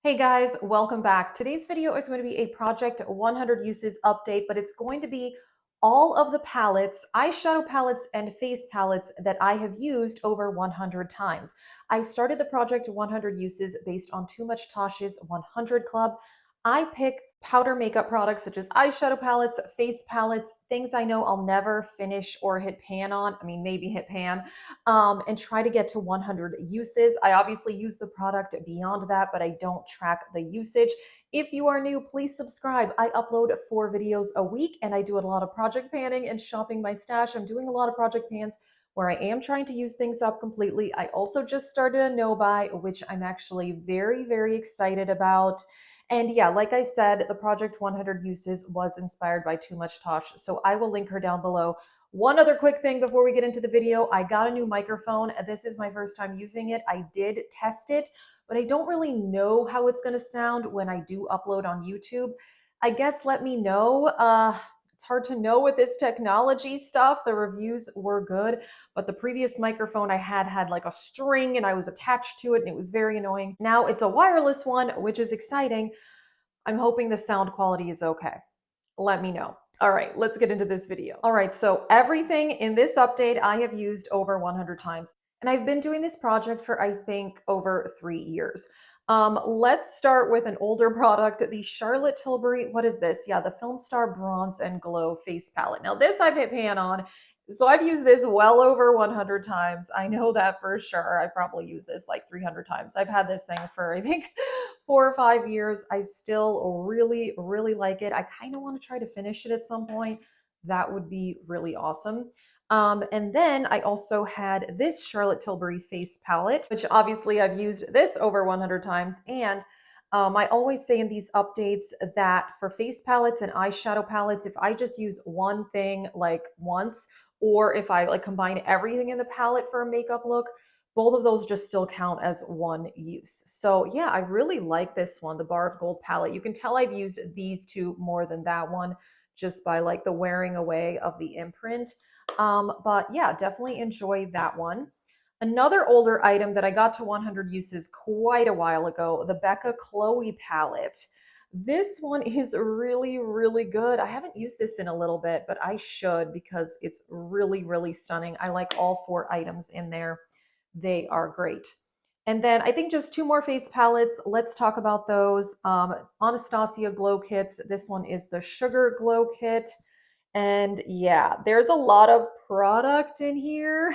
Hey guys, welcome back. Today's video is going to be a Project 100 Uses update, but it's going to be all of the palettes, eyeshadow palettes, and face palettes that I have used over 100 times. I started the Project 100 Uses based on Too Much Tosh's 100 Club. I pick powder makeup products such as eyeshadow palettes, face palettes, things I know I'll never finish or hit pan on. I mean, maybe hit pan, and try to get to 100 uses. I obviously use the product beyond that, but I don't track the usage. If you are new, please subscribe. I upload 4 videos a week and I do a lot of project panning and shopping my stash. I'm doing a lot of project pans where I am trying to use things up completely. I also just started a no buy, which I'm actually very, very excited about. And yeah, like I said, the Project 100 Uses was inspired by Too Much Tosh, so I will link her down below. One other quick thing before we get into the video, I got a new microphone. This is my first time using it. I did test it, but I don't really know how it's going to sound when I do upload on YouTube. I guess let me know. It's hard to know with this technology stuff. The reviews were good, but the previous microphone I had like a string and I was attached to it and it was very annoying. Now it's a wireless one, which is exciting. I'm hoping the sound quality is okay. Let me know. All right, let's get into this video. All right, so everything in this update I have used over 100 times. And I've been doing this project for, I think, over 3 years. Let's start with an older product, the Charlotte Tilbury. What is this? Yeah, the Film Star Bronze and Glow Face Palette. Now, this I've hit pan on. So I've used this well over 100 times. I know that for sure. I probably used this like 300 times. I've had this thing for, I think, 4 or 5 years. I still really, really like it. I kind of want to try to finish it at some point. That would be really awesome. And then I also had this Charlotte Tilbury face palette, which obviously I've used this over 100 times. And I always say in these updates that for face palettes and eyeshadow palettes, if I just use one thing like once, or if I like combine everything in the palette for a makeup look, both of those just still count as one use. So yeah, I really like this one, the Bar of Gold palette. You can tell I've used these two more than that one just by like the wearing away of the imprint. But yeah, definitely enjoy that one. Another older item that I got to 100 uses quite a while ago, the Becca Chloe palette. This one is really, really good. I haven't used this in a little bit, but I should because it's really, really stunning. I like all 4 items in there. They are great. And then I think just 2 more face palettes. Let's talk about those. Anastasia Glow Kits. This one is the Sugar Glow Kit. And yeah, there's a lot of product in here.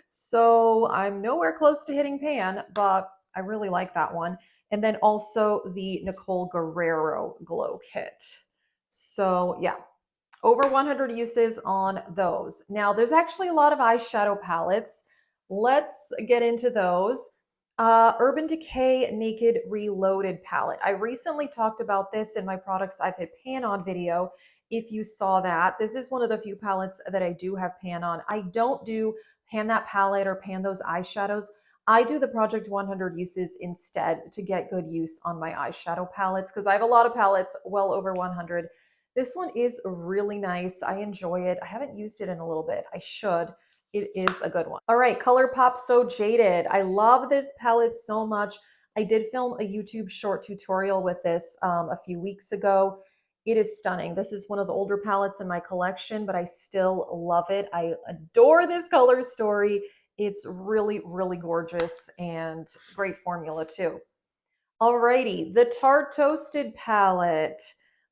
So I'm nowhere close to hitting pan, but I really like that one. And then also the Nicole Guerrero Glow Kit. So yeah, over 100 uses on those. Now there's actually a lot of eyeshadow palettes. Let's get into those. Urban Decay Naked Reloaded palette. I recently talked about this in my products I've hit pan on video. If you saw that, this is one of the few palettes that I do have pan on. I don't do pan that palette or pan those eyeshadows. I do the Project 100 uses instead to get good use on my eyeshadow palettes because I have a lot of palettes well over 100. This one is really nice. I enjoy it. I haven't used it in a little bit. I should. It is a good one. All right, ColourPop So Jaded. I love this palette so much. I did film a YouTube short tutorial with this a few weeks ago. It is stunning. This is one of the older palettes in my collection, but I still love it. I adore this color story. It's really, really gorgeous and great formula too. Alrighty, the Tarte Toasted palette.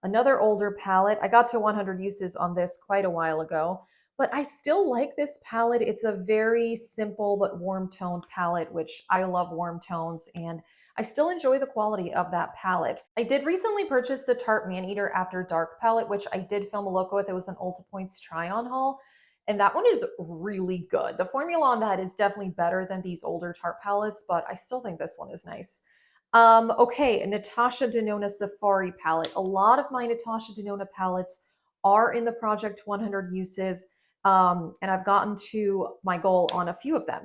Another older palette. I got to 100 uses on this quite a while ago, but I still like this palette. It's a very simple but warm toned palette, which I love warm tones, and I still enjoy the quality of that palette. I did recently purchase the Tarte Maneater After Dark palette, which I did film a look with. It was an Ulta Points try-on haul, and that one is really good. The formula on that is definitely better than these older Tarte palettes, but I still think this one is nice. Okay, Natasha Denona Safari palette. A lot of my Natasha Denona palettes are in the Project 100 uses, and I've gotten to my goal on a few of them.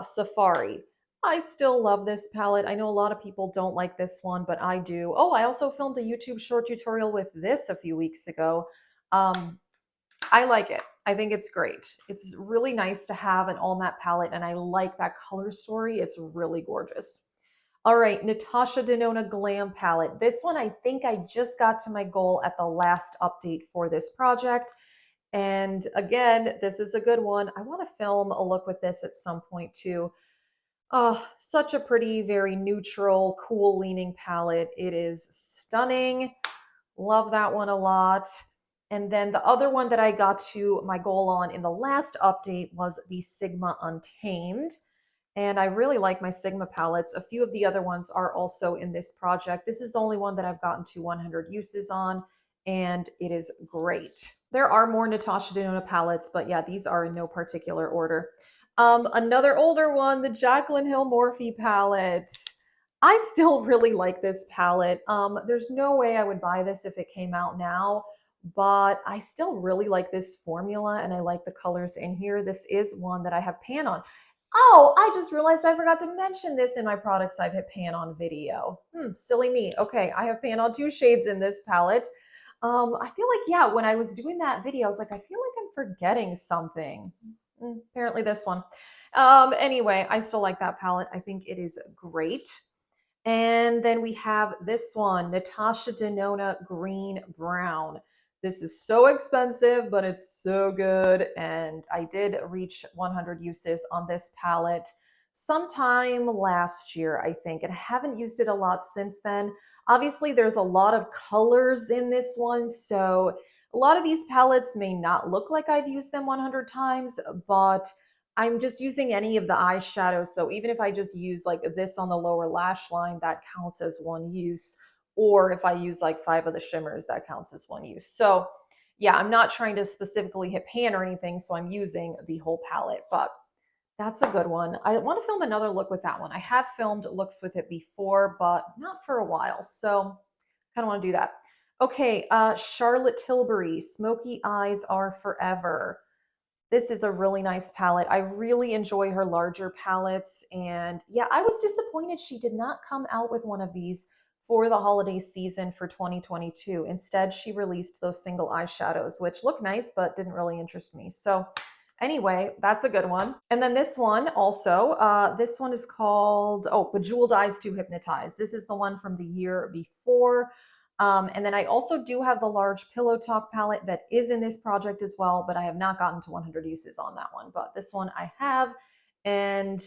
Safari. I still love this palette. I know a lot of people don't like this one, but I do. Oh, I also filmed a YouTube short tutorial with this a few weeks ago. I like it. I think it's great. It's really nice to have an all matte palette, and I like that color story. It's really gorgeous. All right, Natasha Denona Glam Palette. This one, I think I just got to my goal at the last update for this project. And again, this is a good one. I want to film a look with this at some point too. Oh, such a pretty, very neutral, cool leaning palette. It is stunning. Love that one a lot. And then the other one that I got to my goal on in the last update was the Sigma Untamed. And I really like my Sigma palettes. A few of the other ones are also in this project. This is the only one that I've gotten to 100 uses on, and it is great. There are more Natasha Denona palettes, but yeah, these are in no particular order. Another older one, the Jaclyn Hill Morphe palette. I still really like this palette. There's no way I would buy this if it came out now, but I still really like this formula and I like the colors in here. This is one that I have pan on. Oh, I just realized I forgot to mention this in my products I've hit pan on video. Silly me. Okay, I have pan on 2 shades in this palette. I feel like, yeah, when I was doing that video, I was like, I feel like I'm forgetting something. Apparently this one. Anyway, I still like that palette. I think it is great. And then we have this one, Natasha Denona Green Brown. This is so expensive, but it's so good. And I did reach 100 uses on this palette sometime last year, I think. And I haven't used it a lot since then. Obviously, there's a lot of colors in this one. So a lot of these palettes may not look like I've used them 100 times, but I'm just using any of the eyeshadows. So even if I just use like this on the lower lash line, that counts as one use. Or if I use like 5 of the shimmers, that counts as one use. So yeah, I'm not trying to specifically hit pan or anything. So I'm using the whole palette, but that's a good one. I want to film another look with that one. I have filmed looks with it before, but not for a while. So kind of want to do that. Okay, Charlotte Tilbury, Smoky Eyes Are Forever. This is a really nice palette. I really enjoy her larger palettes. And yeah, I was disappointed she did not come out with one of these for the holiday season for 2022. Instead, she released those single eyeshadows, which look nice, but didn't really interest me. So anyway, that's a good one. And then this one also, this one is called, oh, Bejeweled Eyes to Hypnotize. This is the one from the year before. And then I also do have the large Pillow Talk palette that is in this project as well, but I have not gotten to 100 uses on that one. But this one I have, and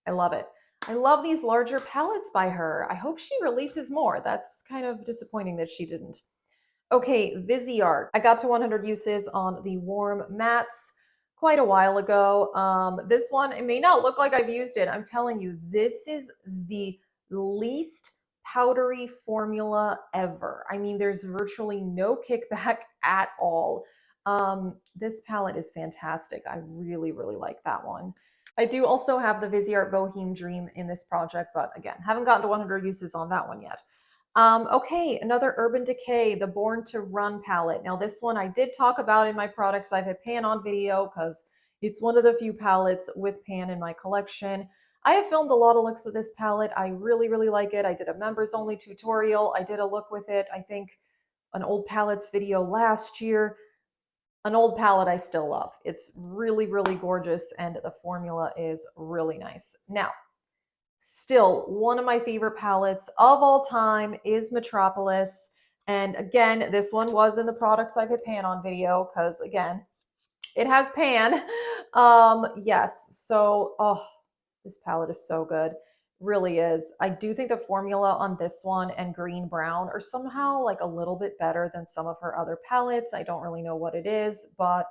I love it. I love these larger palettes by her. I hope she releases more. That's kind of disappointing that she didn't. Okay, Viseart. I got to 100 uses on the Warm Mattes quite a while ago. This one, it may not look like I've used it. I'm telling you, this is the least powdery formula ever. I mean, there's virtually no kickback at all. This palette is fantastic. I really, really like that one. I do also have the Viseart Boheme Dream in this project, but again, haven't gotten to 100 uses on that one yet. Okay, another Urban Decay, the Born to Run palette. Now this one I did talk about in my products I've had pan on video because it's one of the few palettes with pan in my collection. I have filmed a lot of looks with this palette. I really, really like it. I did a members only tutorial. I did a look with it. I think an old palettes video last year. An old palette I still love. It's really, really gorgeous and the formula is really nice. Now, still, one of my favorite palettes of all time is Metropolis. And again, this one was in the products I've hit pan on video because, again, it has pan. Yes, so, oh, this palette is so good. Really is. I do think the formula on this one and Green Brown are somehow like a little bit better than some of her other palettes. I don't really know what it is, but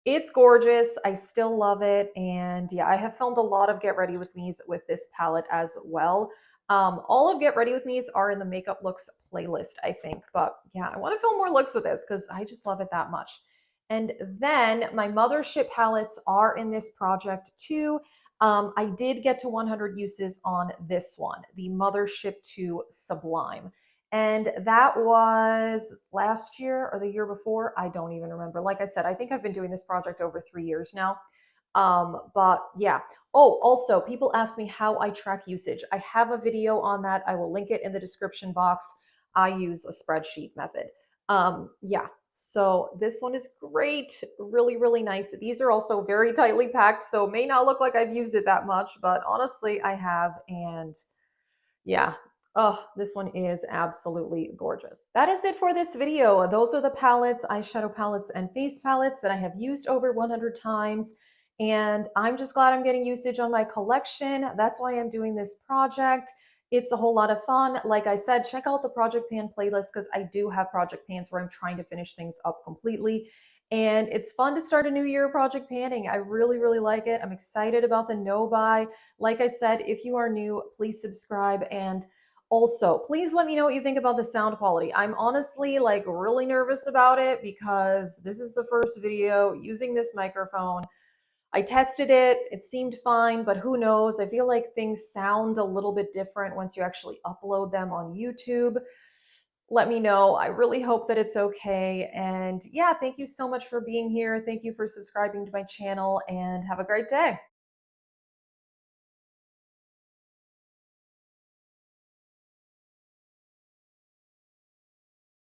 it's gorgeous. I still love it. And yeah, I have filmed a lot of Get Ready With Me's with this palette as well. All of Get Ready With Me's are in the Makeup Looks playlist, I think. But yeah, I want to film more looks with this because I just love it that much. And then my Mothership palettes are in this project too. I did get to 100 uses on this one, the Mothership 2 Sublime. And that was last year or the year before. I don't even remember. Like I said, I think I've been doing this project over 3 years now. But yeah. Oh, also, people ask me how I track usage. I have a video on that. I will link it in the description box. I use a spreadsheet method. Yeah. So this one is great. Really, really nice. These are also very tightly packed, so it may not look like I've used it that much, but honestly, I have. And Yeah. Oh, this one is absolutely gorgeous. That is it for this video. Those are the palettes, eyeshadow palettes and face palettes that I have used over 100 times. And I'm just glad I'm getting usage on my collection. That's why I'm doing this project. It's a whole lot of fun. Like I said, check out the Project Pan playlist because I do have project pans where I'm trying to finish things up completely. And it's fun to start a new year project panning. I really, really like it. I'm excited about the no buy. Like I said, if you are new, please subscribe. And also, please let me know what you think about the sound quality. I'm honestly like really nervous about it because this is the first video using this microphone. I tested it, it seemed fine, but who knows? I feel like things sound a little bit different once you actually upload them on YouTube. Let me know. I really hope that it's okay. And yeah, thank you so much for being here. Thank you for subscribing to my channel and have a great day.